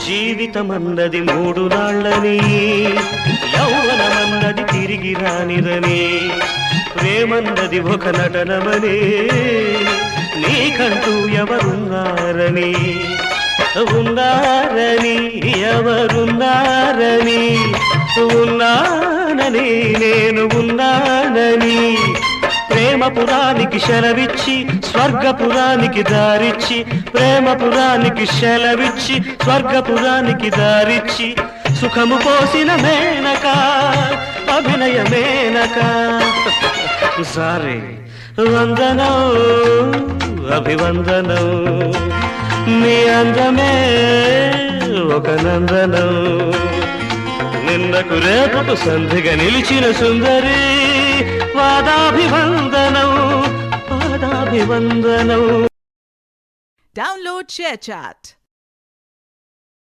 జీవితమన్నది 3 నాళ్ళని, యౌవనమన్నది తిరిగి రానిదని, ప్రేమన్నది ఒక నటనమని, నీకంటూ ఎవరున్నారని, ఉన్నారని ఎవరున్నారని, ఉన్నానని నేను ఉన్నానని, ప్రేమపురానికి సెలవిచ్చి స్వర్గపురానికి దారిచ్చి, ప్రేమపురానికి సెలవిచ్చి స్వర్గపురానికి దారిచ్చి, సుఖము పోసిన మేనక అభినయ మేనక. సారీ వందనం అభివందనం, నీ అందమే ఒక నందనం, నిన్నకు రేపకు సంధిగా నిలిచిన సుందరి, పాదాభివందనం పాదాభివందనం. Download ShareChat.